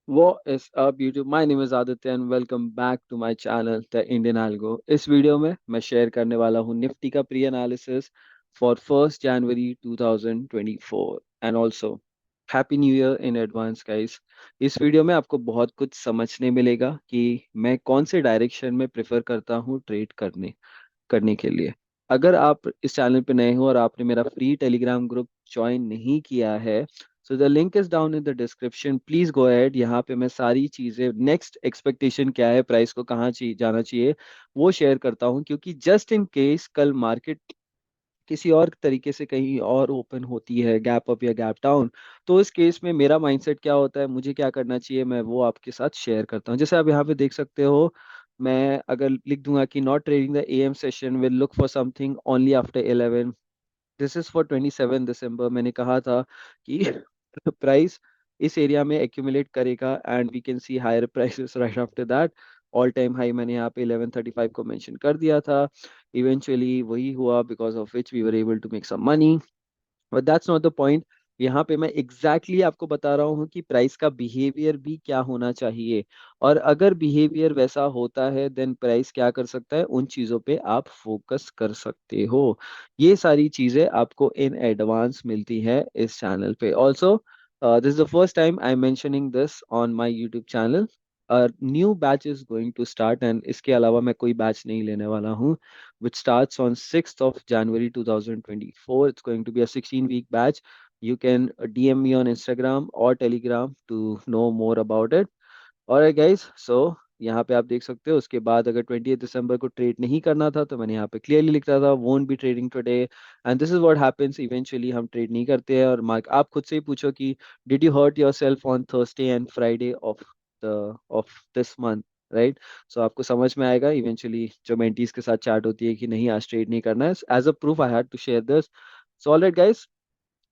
What is up YouTube? My name is Aditya and welcome back to my channel The Indian Algo. इस video में मैं share करने वाला हूँ Nifty का pre analysis for 1st January 2024 and also happy new year in advance guys. इस video में आपको बहुत कुछ समझने मिलेगा कि मैं कौन से डायरेक्शन में प्रेफर करता हूँ ट्रेड करने के लिए। अगर आप इस चैनल पे नए हो और आपने मेरा फ्री टेलीग्राम ग्रुप ज्वाइन नहीं किया है, so the link is down in the description, please go ahead. यहाँ पे मैं सारी चीजें, नेक्स्ट एक्सपेक्टेशन क्या है, प्राइस को कहाँ जाना चाहिए, वो शेयर करता हूँ, क्योंकि जस्ट इन केस कल मार्केट किसी और तरीके से कहीं और ओपन होती है, गैप अप या गैप डाउन, तो इस केस में मेरा माइंडसेट क्या होता है, मुझे क्या करना चाहिए, मैं वो आपके साथ शेयर करता हूँ। जैसे आप यहाँ पे देख सकते हो, मैं अगर लिख दूंगा कि not trading the am session, will look for something only after 11। This is for 27 दिसंबर। मैंने कहा था कि प्राइस इस एरिया में एक्यूमुलेट करेगा and we can see higher prices right after that. All time high मैंने यहाँ पे 1135 को मेंशन कर दिया था। इवेंचुअली वही हुआ, because of which we were able to make some money, but that's not the point. यहाँ पे मैं एग्जैक्टली exactly आपको बता रहा हूँ कि प्राइस का बिहेवियर भी क्या होना चाहिए, और अगर बिहेवियर वैसा होता है देन प्राइस क्या कर सकता है, उन चीज़ों पे आप फोकस कर सकते हो। ये सारी चीज़ें आपको इन एडवांस मिलती है इस चैनल पे। Also this is the first time I am mentioning this on my YouTube channel. New batch is going to start, and इसके अलावा मैं कोई बैच नहीं लेने वाला हूँ, which starts on 6th of January 2024. It's going to be a 16-week batch. You can DM me on Instagram or Telegram to know more about it. Alright guys, so यहाँ पे आप देख सकते हो, उसके बाद अगर 20 दिसंबर को ट्रेड नहीं करना था तो मैंने यहाँ पे क्लियरली लिखा था won't be trading today, and this is what happens eventually. हम ट्रेड नहीं करते हैं, और मार्क आप खुद से ही पूछो कि did you hurt yourself on Thursday and Friday of this month, right? So आपको समझ में आएगा इवेंचुअली, जो मेंटीज के साथ चैट होती है कि नहीं आज ट्रेड नहीं करना है। As a proof I had to share this. So alright guys,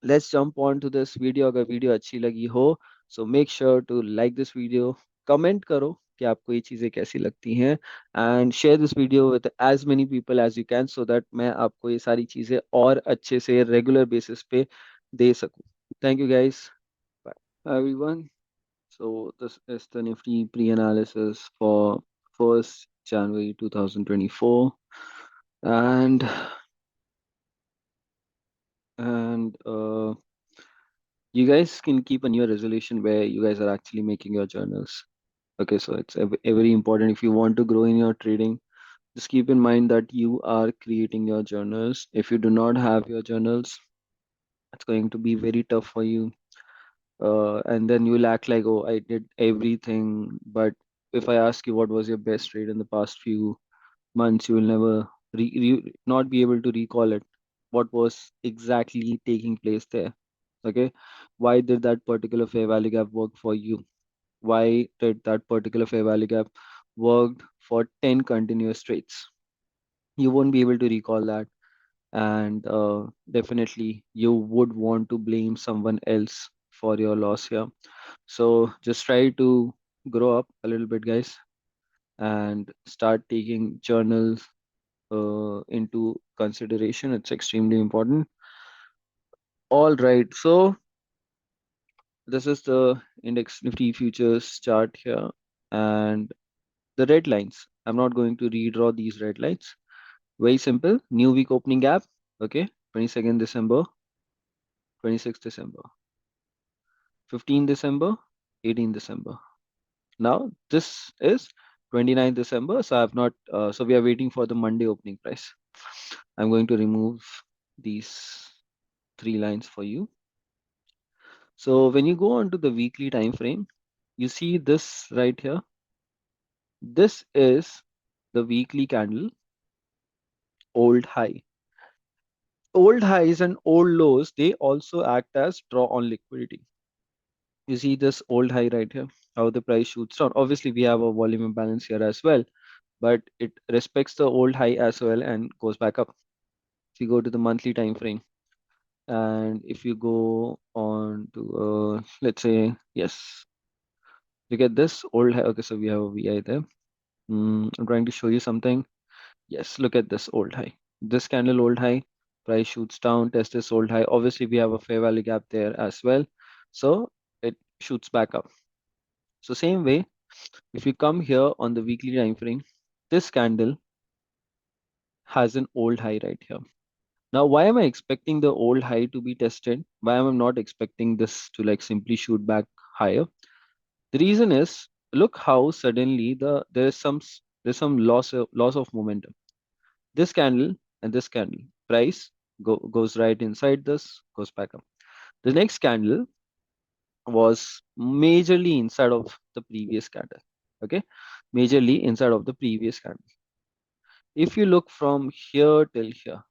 let's jump on to this video. अगर वीडियो अच्छी लगी हो, so make sure to like this video, comment करो कि आपको ये चीज़ें कैसी लगती हैं, and share this video with as many people as you can, so that मैं आपको ये सारी चीज़ें और अच्छे से रेगुलर बेसिस पे दे सकूँ। Thank you guys, bye everyone. So this is the Nifty pre-analysis for 1st January 2024, and you guys can keep a new resolution where you guys are actually making your journals. Okay, so it's very important if you want to grow in your trading. Just keep in mind that you are creating your journals. If you do not have your journals, it's going to be very tough for you. And then you'll act like, oh, I did everything. But if I ask you what was your best trade in the past few months, you will never not be able to recall it. What was exactly taking place there? Okay, why did that particular fair value gap work for you? Why did that particular fair value gap worked for 10 continuous trades? You won't be able to recall that, and definitely you would want to blame someone else for your loss here. So just try to grow up a little bit, guys, and start taking journals into consideration. It's extremely important. All right, so this is the index Nifty futures chart here, and the red lines. I'm not going to redraw these red lines. Very simple. New week opening gap. Okay, 22nd December, 26th December, 15th December, 18th December. Now this is 29th December, so I have not. So we are waiting for the Monday opening price. I'm going to remove these three lines for you. So when you go on to the weekly time frame, you see this right here. This is the weekly candle, old high. Old highs and old lows, they also act as draw on liquidity. You see this old high right here, how the price shoots down. Obviously, we have a volume imbalance here as well, but it respects the old high as well and goes back up. If you go to the monthly time frame, and if you go on to, let's say, yes, you get this old high. Okay, so we have a VI there. I'm trying to show you something. Yes, look at this old high. This candle old high, price shoots down, test this old high. Obviously, we have a fair value gap there as well. So it shoots back up. So same way, if you come here on the weekly time frame, this candle has an old high right here. Now, why am I expecting the old high to be tested? Why am I not expecting this to like simply shoot back higher? The reason is, look how suddenly there's some loss of momentum. This candle and this candle price goes right inside this, goes back up. The next candle was majorly inside of the previous candle. Okay, majorly inside of the previous candle. If you look from here till here,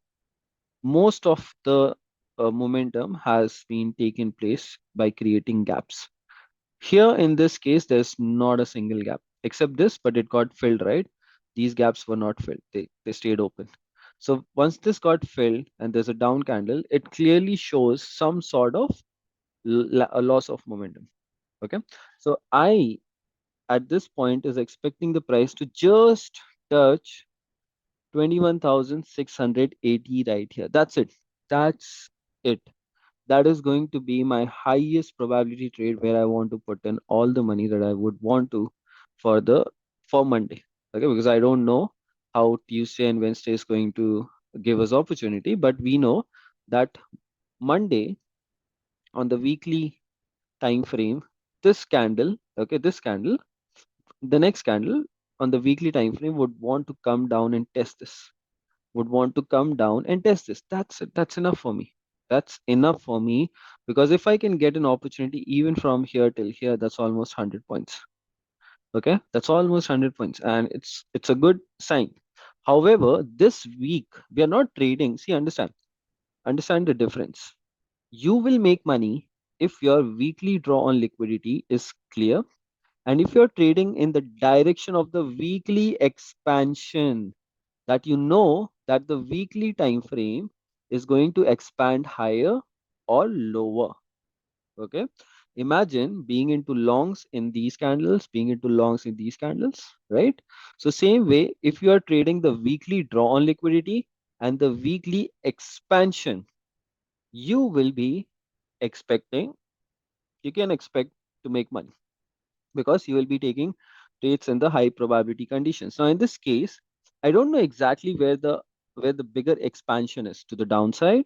most of the momentum has been taken place by creating gaps. Here in this case, there's not a single gap except this, but it got filled, right? These gaps were not filled, they stayed open. So once this got filled and there's a down candle, it clearly shows some sort of a loss of momentum. Okay. So I, at this point, is expecting the price to just touch 21,680 right here. That's it. That's it. That is going to be my highest probability trade where I want to put in all the money that I would want to for the for Monday. Okay, because I don't know how Tuesday and Wednesday is going to give us opportunity, but we know that Monday on the weekly time frame, this candle, okay, this candle, the next candle on the weekly time frame would want to come down and test this. Would want to come down and test this. That's it. That's enough for me. That's enough for me because if I can get an opportunity even from here till here, that's almost 100 points. Okay, that's almost 100 points, and it's a good sign. However, this week we are not trading. See, understand the difference. You will make money if your weekly draw on liquidity is clear and if you're trading in the direction of the weekly expansion, that you know that the weekly time frame is going to expand higher or lower. Okay, imagine being into longs in these candles, being into longs in these candles, right? So same way, if you are trading the weekly draw on liquidity and the weekly expansion, you will be expecting, you can expect to make money because you will be taking trades in the high probability conditions. Now in this case, I don't know exactly where the bigger expansion is, to the downside,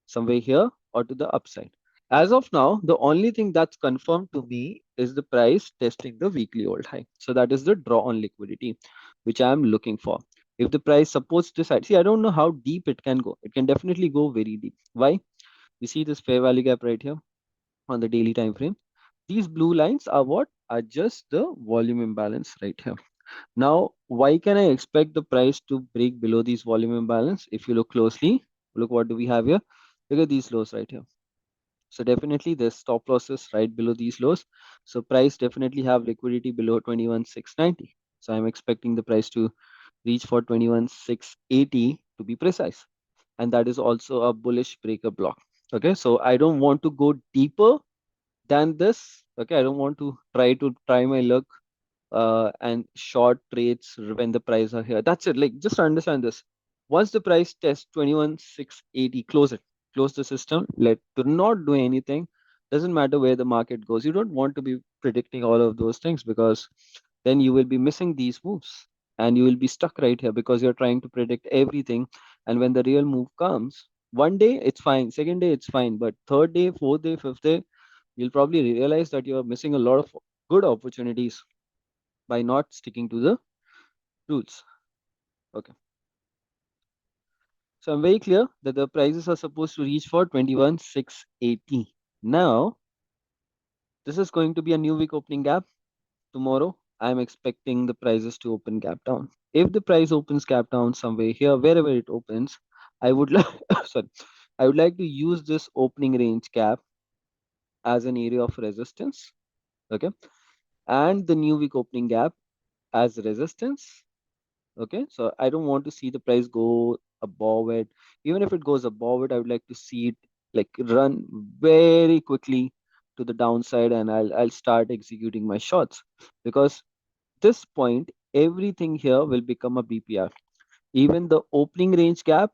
somewhere here, or to the upside. As of now, the only thing that's confirmed to me is the price testing the weekly old high. So that is the draw on liquidity, which I am looking for. If the price supports this side, see, I don't know how deep it can go. It can definitely go very deep. Why? We see this fair value gap right here on the daily time frame. These blue lines are what? Are just the volume imbalance right here. Now, why can I expect the price to break below these volume imbalance? If you look closely, look what do we have here? Look at these lows right here. So definitely there's stop losses right below these lows. So price definitely have liquidity below 21,690. So I'm expecting the price to reach for 21,680 to be precise. And that is also a bullish breaker block. Okay, so I don't want to go deeper than this. Okay, I don't want to try my luck and short trades when the price are here. That's it. Like just understand this. Once the price tests 21,680, close it. Close the system. Do not do anything. Doesn't matter where the market goes. You don't want to be predicting all of those things because then you will be missing these moves and you will be stuck right here because you're trying to predict everything. And when the real move comes, one day it's fine, second day it's fine, but third day, fourth day, fifth day, you'll probably realize that you're missing a lot of good opportunities by not sticking to the rules. Okay. So I'm very clear that the prices are supposed to reach for 21,680. Now, this is going to be a new week opening gap. Tomorrow, I'm expecting the prices to open gap down. If the price opens gap down somewhere here, wherever it opens, I would like sorry, I would like to use this opening range gap as an area of resistance. Okay. And the new week opening gap as resistance. Okay, so I don't want to see the price go above it. Even if it goes above it, I would like to see it like run very quickly to the downside, and I'll start executing my shots because this point everything here will become a BPR. Even the opening range gap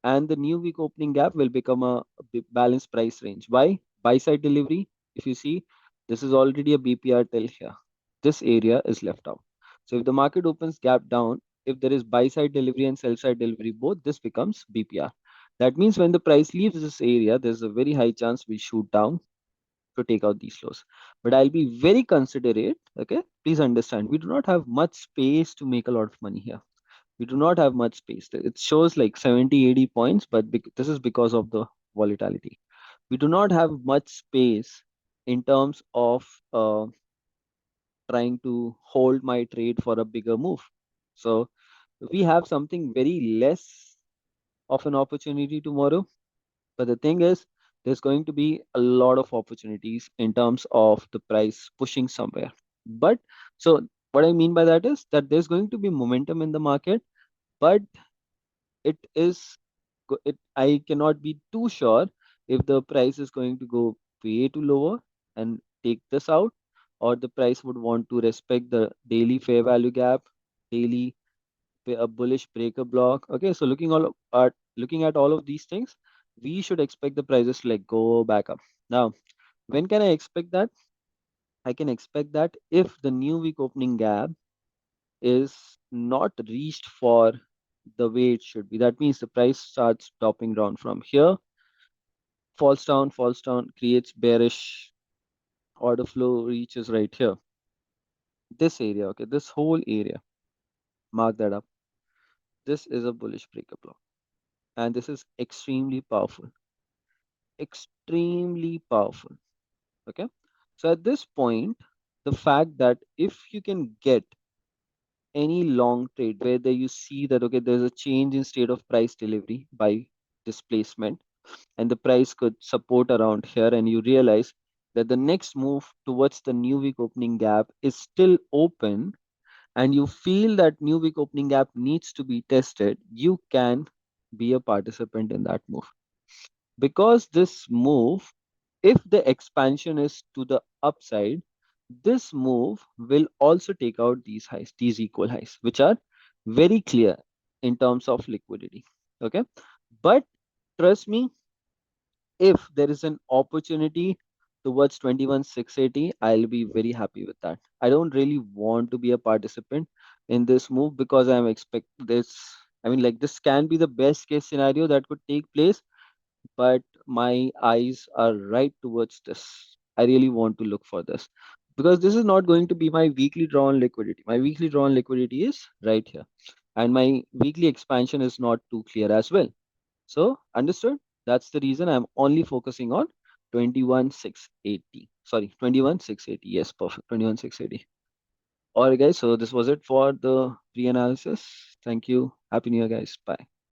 and the new week opening gap will become a balanced price range. Why? Buy side delivery. If you see, This is already a BPR till here. This area is left out. So if the market opens gap down, if there is buy side delivery and sell side delivery both, this becomes BPR. That means when the price leaves this area, there's a very high chance we shoot down to take out these lows. But I'll be very considerate. Okay, please understand, we do not have much space to make a lot of money here. We do not have much space. It shows like 70, 80 points, but this is because of the volatility. We do not have much space in terms of trying to hold my trade for a bigger move. So we have something very less of an opportunity tomorrow. But the thing is, there's going to be a lot of opportunities in terms of the price pushing somewhere. But so what I mean by that is that there's going to be momentum in the market, but it is I cannot be too sure if the price is going to go way too lower and take this out, or the price would want to respect the daily fair value gap, daily a bullish breaker block. Okay, so looking at all of these things, we should expect the prices to like go back up. Now, when can I expect that? I can expect that if the new week opening gap is not reached for the way it should be. That means the price starts topping down from here, falls down, creates bearish order flow, reaches right here. This area, okay, this whole area, mark that up. This is a bullish breaker block, and this is extremely powerful. Okay, so at this point, the fact that if you can get any long trade where there you see that okay, there's a change in state of price delivery by displacement, and the price could support around here, and you realize that the next move towards the new week opening gap is still open, and you feel that new week opening gap needs to be tested, you can be a participant in that move. Because this move, if the expansion is to the upside, this move will also take out these highs, these equal highs, which are very clear in terms of liquidity. Okay. But trust me, if there is an opportunity towards 21,680, I'll be very happy with that. I don't really want to be a participant in this move because I'm expect this. I mean, like this can be the best case scenario that could take place, but my eyes are right towards this. I really want to look for this because this is not going to be my weekly drawn liquidity. My weekly drawn liquidity is right here, and my weekly expansion is not too clear as well. So, understood? That's the reason I'm only focusing on 21,680. Sorry, 21,680. Yes, perfect. 21,680. All right, guys. So, this was it for the pre analysis. Thank you. Happy New Year, guys. Bye.